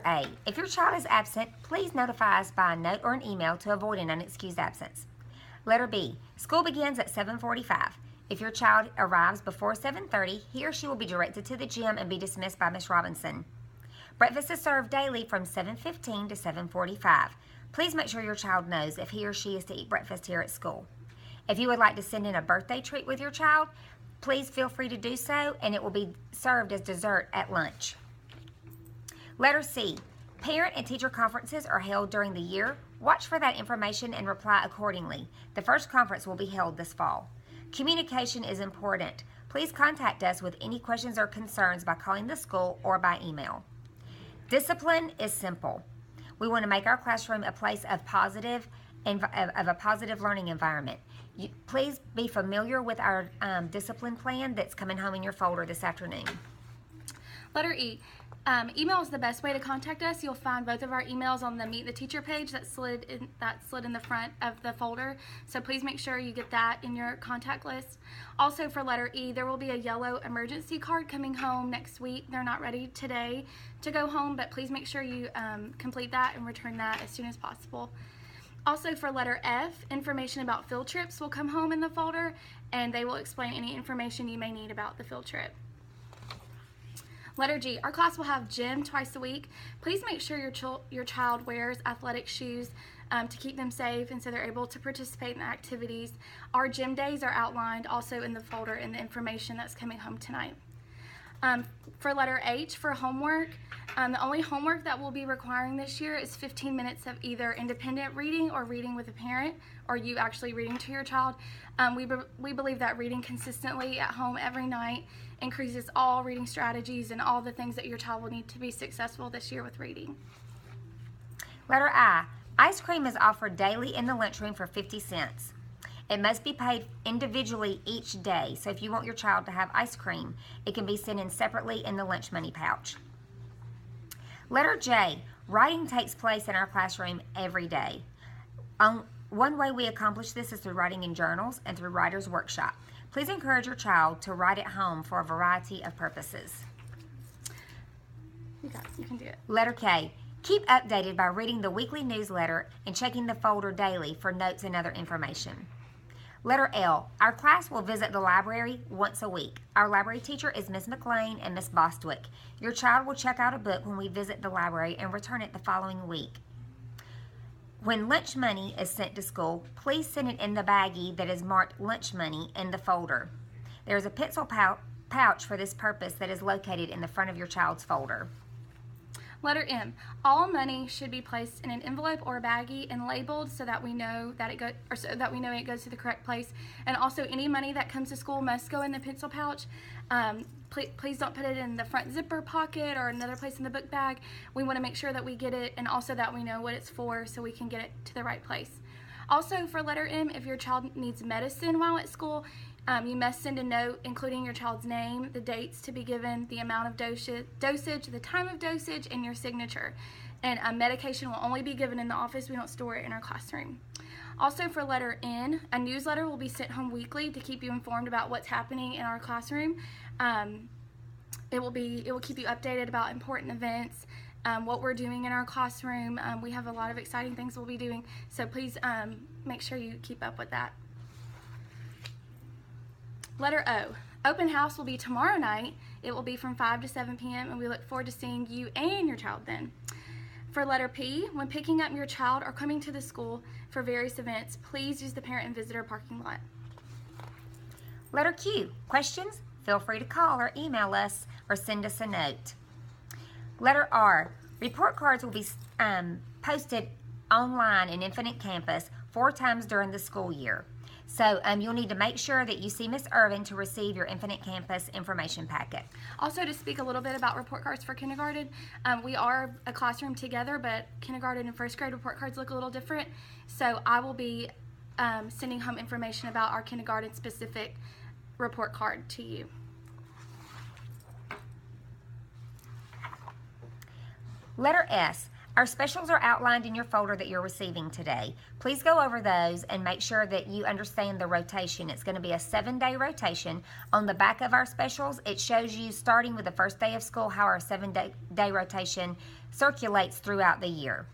A. If your child is absent, please notify us by a note or an email to avoid an unexcused absence. Letter B. School begins at 7:45. If your child arrives before 7:30, he or she will be directed to the gym and be dismissed by Ms. Robinson. Breakfast is served daily from 7:15 to 7:45. Please make sure your child knows if he or she is to eat breakfast here at school. If you would like to send in a birthday treat with your child, please feel free to do so, and it will be served as dessert at lunch. Letter C. Parent and teacher conferences are held during the year. Watch for that information and reply accordingly. The first conference will be held this fall. Communication is important. Please contact us with any questions or concerns by calling the school or by email. Discipline is simple. We want to make our classroom a place of a positive learning environment. Please be familiar with our discipline plan that's coming home in your folder this afternoon. Letter E. Email is the best way to contact us. You'll find both of our emails on the Meet the Teacher page that slid in the front of the folder. So please make sure you get that in your contact list. Also for letter E, there will be a yellow emergency card coming home next week. They're not ready today to go home, but please make sure you complete that and return that as soon as possible. Also for letter F, information about field trips will come home in the folder, and they will explain any information you may need about the field trip. Letter G, our class will have gym twice a week. Please make sure your child wears athletic shoes to keep them safe and so they're able to participate in the activities. Our gym days are outlined also in the folder in the information that's coming home tonight. For letter H, for homework, the only homework that we'll be requiring this year is 15 minutes of either independent reading or reading with a parent, or you actually reading to your child. We believe that reading consistently at home every night increases all reading strategies and all the things that your child will need to be successful this year with reading. Letter I, ice cream is offered daily in the lunchroom for 50 cents. It must be paid individually each day, so if you want your child to have ice cream, it can be sent in separately in the lunch money pouch. Letter J, writing takes place in our classroom every day. One way we accomplish this is through writing in journals and through Writer's Workshop. Please encourage your child to write at home for a variety of purposes. You can do it. Letter K, keep updated by reading the weekly newsletter and checking the folder daily for notes and other information. Letter L, our class will visit the library once a week. Our library teacher is Ms. McLean and Ms. Bostwick. Your child will check out a book when we visit the library and return it the following week. When lunch money is sent to school, please send it in the baggie that is marked lunch money in the folder. There is a pencil pouch for this purpose that is located in the front of your child's folder. Letter M, all money should be placed in an envelope or a baggie and labeled so that we know that it goes to the correct place. And also, any money that comes to school must go in the pencil pouch. Please don't put it in the front zipper pocket or another place in the book bag. We want to make sure that we get it and also that we know what it's for so we can get it to the right place. Also, for letter M, if your child needs medicine while at school, you must send a note including your child's name, the dates to be given, the amount of dosage, the time of dosage, and your signature. And medication will only be given in the office. We don't store it in our classroom. Also for letter N, a newsletter will be sent home weekly to keep you informed about what's happening in our classroom. It will keep you updated about important events, what we're doing in our classroom. We have a lot of exciting things we'll be doing, so please make sure you keep up with that. Letter O, open house will be tomorrow night. It will be from 5 to 7 p.m. and we look forward to seeing you and your child then. For letter P, when picking up your child or coming to the school for various events, please use the parent and visitor parking lot. Letter Q, questions? Feel free to call or email us or send us a note. Letter R, report cards will be posted online in Infinite Campus 4 times during the school year. So you'll need to make sure that you see Ms. Irvin to receive your Infinite Campus information packet. Also, to speak a little bit about report cards for kindergarten, we are a classroom together, but kindergarten and first grade report cards look a little different. So I will be sending home information about our kindergarten specific report card to you. Letter S, Our specials are outlined in your folder that you're receiving today. Please go over those and make sure that you understand the rotation. It's going to be a 7-day rotation. On the back of our specials, it shows you, starting with the first day of school, how our 7-day rotation circulates throughout the year.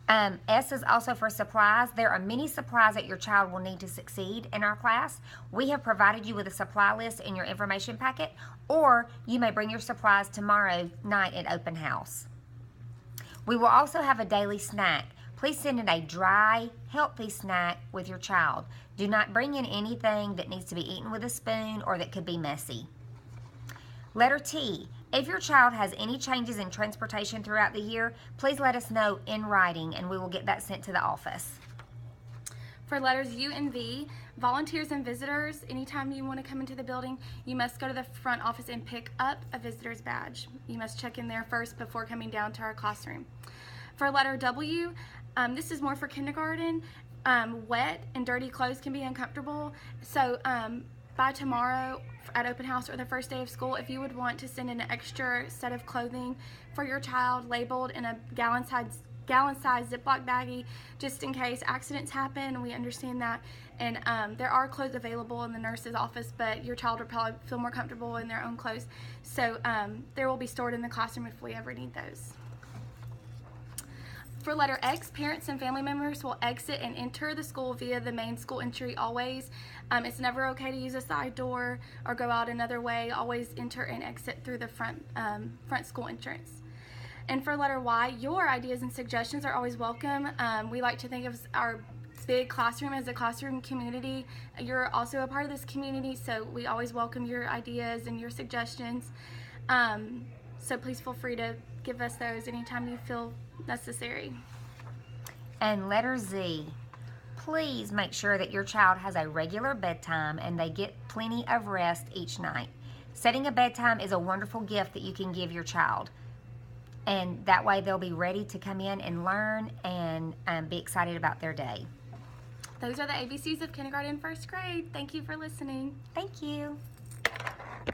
S is also for supplies. There are many supplies that your child will need to succeed in our class. We have provided you with a supply list in your information packet, or you may bring your supplies tomorrow night at open house. We will also have a daily snack. Please send in a dry, healthy snack with your child. Do not bring in anything that needs to be eaten with a spoon or that could be messy. Letter T. If your child has any changes in transportation throughout the year, please let us know in writing and we will get that sent to the office. For letters U and V, volunteers and visitors, anytime you want to come into the building, you must go to the front office and pick up a visitor's badge. You must check in there first before coming down to our classroom. For letter W, this is more for kindergarten. Wet and dirty clothes can be uncomfortable, so by tomorrow at open house or the first day of school, if you would want to send in an extra set of clothing for your child labeled in a gallon-sized Ziploc baggie, just in case accidents happen, we understand that. And there are clothes available in the nurse's office, but your child will probably feel more comfortable in their own clothes. So they will be stored in the classroom if we ever need those. For letter X, parents and family members will exit and enter the school via the main school entry always. It's never okay to use a side door or go out another way. Always enter and exit through the front school entrance. And for letter Y, your ideas and suggestions are always welcome. We like to think of our big classroom as a classroom community. You're also a part of this community, so we always welcome your ideas and your suggestions. So please feel free to give us those anytime you feel necessary. And letter Z, please make sure that your child has a regular bedtime and they get plenty of rest each night. Setting a bedtime is a wonderful gift that you can give your child. And that way they'll be ready to come in and learn and be excited about their day. Those are the ABCs of kindergarten and first grade. Thank you for listening. Thank you.